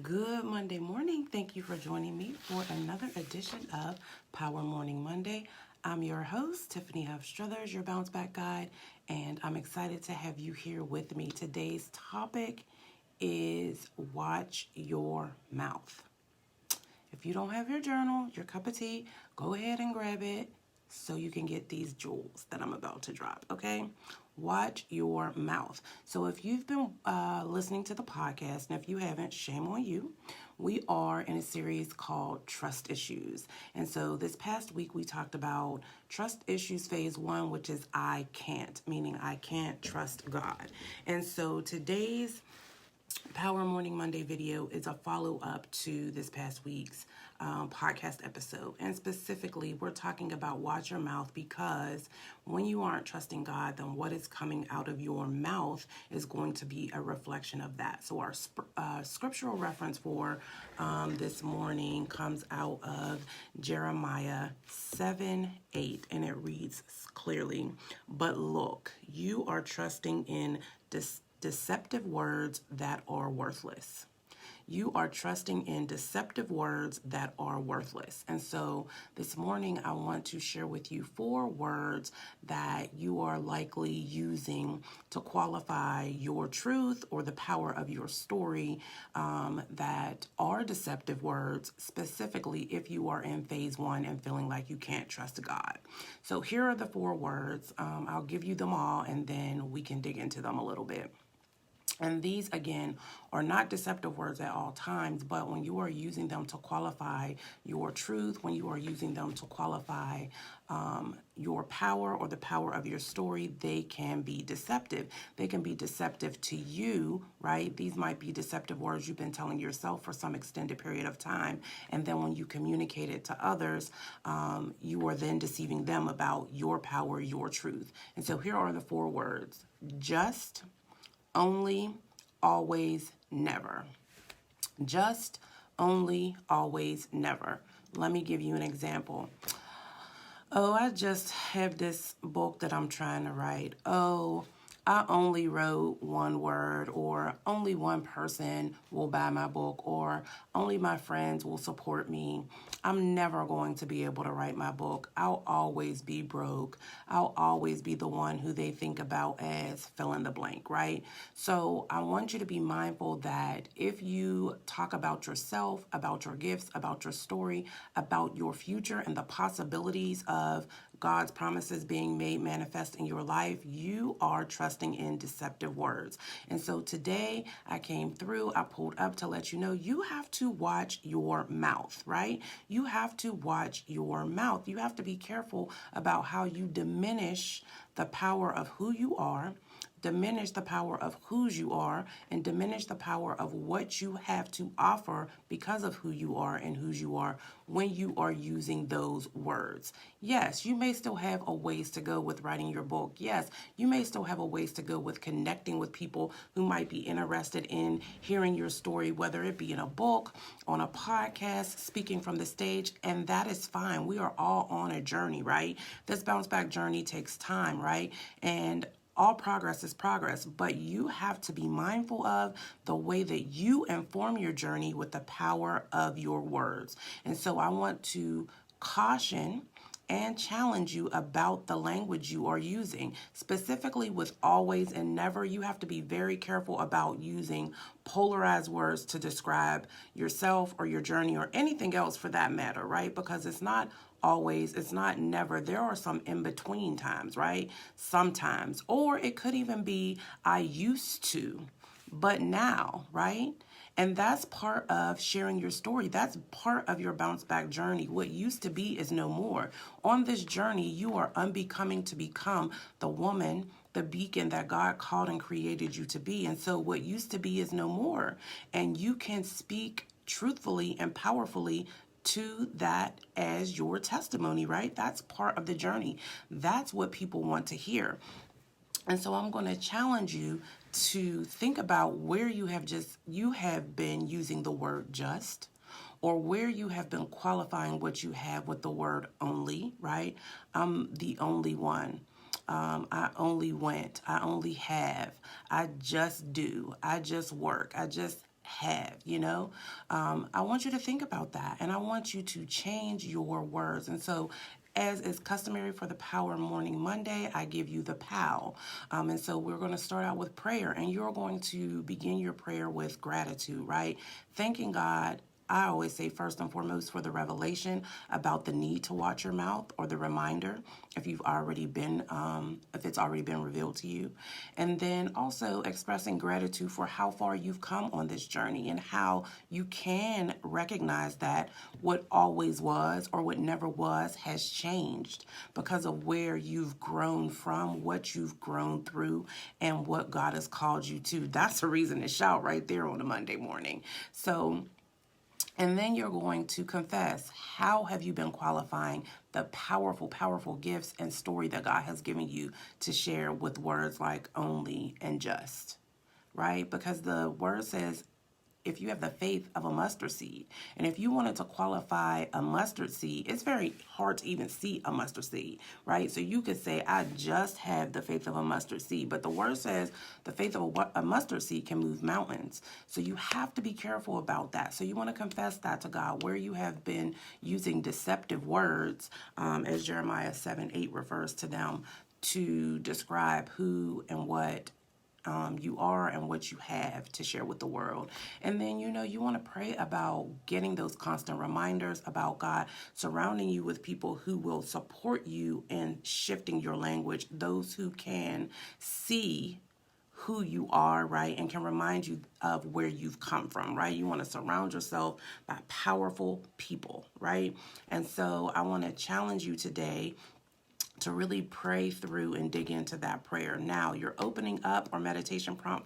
Good Monday morning. Thank you for joining me for another edition of Power Morning Monday. I'm your host, Tiffany Huff Struthers, your bounce back guide, and I'm excited to have you here with me. Today's topic is watch your mouth. If you don't have your journal, your cup of tea, go ahead and grab it so you can get these jewels that I'm about to drop, okay? Watch your mouth. So if you've been listening to the podcast, and if you haven't, shame on you. We are in a series called Trust Issues. And so this past week, we talked about Trust Issues Phase 1, which is I can't, meaning I can't trust God. And so today's Power Morning Monday video is a follow-up to this past week's podcast episode. And specifically, we're talking about watch your mouth, because when you aren't trusting God, then what is coming out of your mouth is going to be a reflection of that. So our scriptural reference for this morning comes out of Jeremiah 7:8, and it reads clearly, "But look, you are trusting in deceptive words that are worthless." You are trusting in deceptive words that are worthless. And so this morning, I want to share with you 4 words that you are likely using to qualify your truth or the power of your story that are deceptive words, specifically if you are in phase 1 and feeling like you can't trust God. So here are the 4 words. I'll give you them all, and then we can dig into them a little bit. And these, again, are not deceptive words at all times, but when you are using them to qualify your truth, when you are using them to qualify your power or the power of your story, they can be deceptive. They can be deceptive to you, right? These might be deceptive words you've been telling yourself for some extended period of time. And then when you communicate it to others, you are then deceiving them about your power, your truth. And so here are the 4 words: just, only, always, never. Just, only, always, never. Let me give you an example. Oh, I just have this book that I'm trying to write. Oh, I only wrote 1 word, or only 1 person will buy my book, or only my friends will support me. I'm never going to be able to write my book. I'll always be broke. I'll always be the one who they think about as fill in the blank, right? So I want you to be mindful that if you talk about yourself, about your gifts, about your story, about your future, and the possibilities of God's promises being made manifest in your life, you are trusting in deceptive words. And so today I came through, I pulled up to let you know you have to watch your mouth, right? You have to watch your mouth. You have to be careful about how you diminish the power of who you are, diminish the power of whose you are, and diminish the power of what you have to offer because of who you are and whose you are when you are using those words. Yes, you may still have a ways to go with writing your book. Yes, you may still have a ways to go with connecting with people who might be interested in hearing your story, whether it be in a book, on a podcast, speaking from the stage, and that is fine. We are all on a journey, right? This bounce back journey takes time, right? And all progress is progress, but you have to be mindful of the way that you inform your journey with the power of your words. And so I want to caution and challenge you about the language you are using. Specifically with always and never, you have to be very careful about using polarized words to describe yourself or your journey or anything else for that matter, right? Because it's not always, it's not never. There are some in-between times, right? Sometimes. Or it could even be I used to, but now, right? And that's part of sharing your story. That's part of your bounce back journey. What used to be is no more. On this journey, you are unbecoming to become the woman, the beacon that God called and created you to be. And so what used to be is no more. And you can speak truthfully and powerfully to that as your testimony, right? That's part of the journey. That's what people want to hear. And so I'm going to challenge you to think about where you have been using the word just, or where you have been qualifying what you have with the word only, right? I'm the only one. I only went. I only have. I just do. I just work. have, you know? I want you to think about that, and I want you to change your words. And so, as is customary for the Power Morning Monday, I give you the POW. And so we're going to start out with prayer, and you're going to begin your prayer with gratitude, right? Thanking God. I always say first and foremost for the revelation about the need to watch your mouth, or the reminder if you've already been, if it's already been revealed to you. And then also expressing gratitude for how far you've come on this journey, and how you can recognize that what always was or what never was has changed because of where you've grown from, what you've grown through, and what God has called you to. That's a reason to shout right there on a Monday morning. So, and then you're going to confess, how have you been qualifying the powerful, powerful gifts and story that God has given you to share with words like only and just, right? Because the word says, if you have the faith of a mustard seed. And if you wanted to qualify a mustard seed, it's very hard to even see a mustard seed, right? So you could say, I just have the faith of a mustard seed. But the word says the faith of a mustard seed can move mountains. So you have to be careful about that. So you want to confess that to God, where you have been using deceptive words, as Jeremiah 7:8 refers to them, to describe who and what you are and what you have to share with the world. And then, you know, you want to pray about getting those constant reminders about God, surrounding you with people who will support you in shifting your language, those who can see who you are, right, and can remind you of where you've come from, right? You want to surround yourself by powerful people, right? And so I want to challenge you today to really pray through and dig into that prayer. Now, your opening up or meditation prompt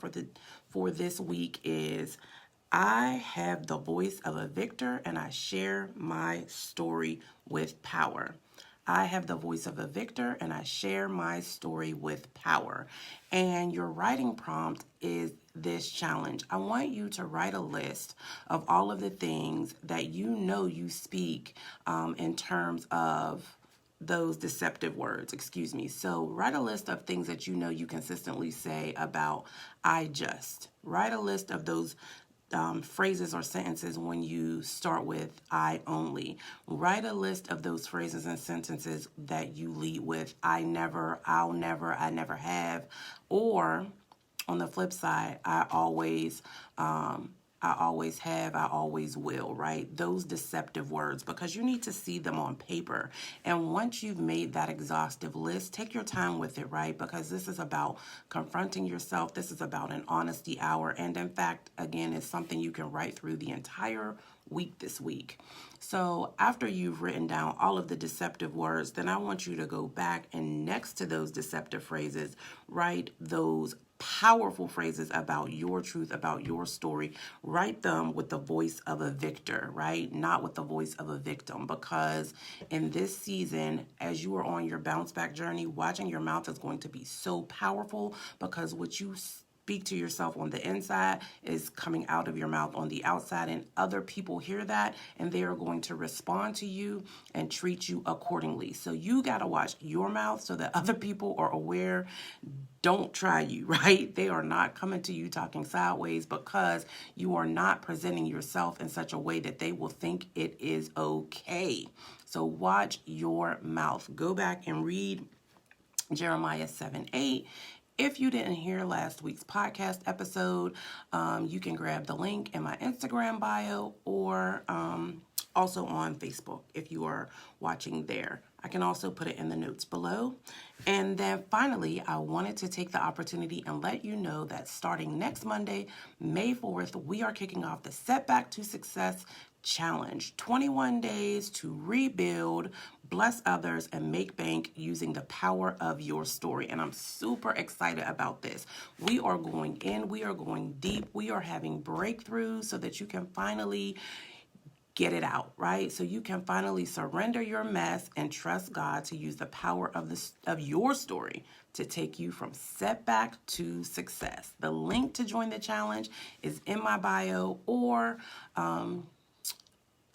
for this week is, I have the voice of a victor and I share my story with power. I have the voice of a victor and I share my story with power. And your writing prompt is this challenge. I want you to write a list of all of the things that you know you speak in terms of those deceptive words, excuse me. So write a list of things that you know you consistently say about I just. Write a list of those phrases or sentences when you start with I only. Write a list of those phrases and sentences that you lead with I never, I'll never, I never have. Or on the flip side, I always have, I always will, right? Those deceptive words, because you need to see them on paper. And once you've made that exhaustive list, take your time with it, right? Because this is about confronting yourself. This is about an honesty hour. And in fact, again, it's something you can write through the entire week this week. So after you've written down all of the deceptive words, then I want you to go back and next to those deceptive phrases, write those powerful phrases about your truth, about your story. Write them with the voice of a victor, right? Not with the voice of a victim, because in this season, as you are on your bounce back journey, watching your mouth is going to be so powerful, because what you speak to yourself on the inside is coming out of your mouth on the outside, and other people hear that and they are going to respond to you and treat you accordingly. So you got to watch your mouth so that other people are aware. Don't try you, right? They are not coming to you talking sideways, because you are not presenting yourself in such a way that they will think it is okay. So watch your mouth. Go back and read Jeremiah 7:8. If you didn't hear last week's podcast episode, you can grab the link in my Instagram bio, or also on Facebook if you are watching there. I can also put it in the notes below. And then finally, I wanted to take the opportunity and let you know that starting next Monday, May 4th, we are kicking off the Setback to Success Challenge. 21 days to rebuild, bless others, and make bank using the power of your story. And I'm super excited about this. We are going in, we are going deep, we are having breakthroughs so that you can finally get it out, right? So you can finally surrender your mess and trust God to use the power of your story to take you from setback to success. The link to join the challenge is in my bio, or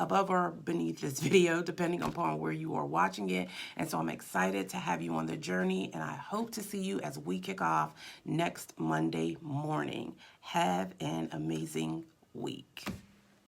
above or beneath this video, depending upon where you are watching it. And so I'm excited to have you on the journey, and I hope to see you as we kick off next Monday morning. Have an amazing week.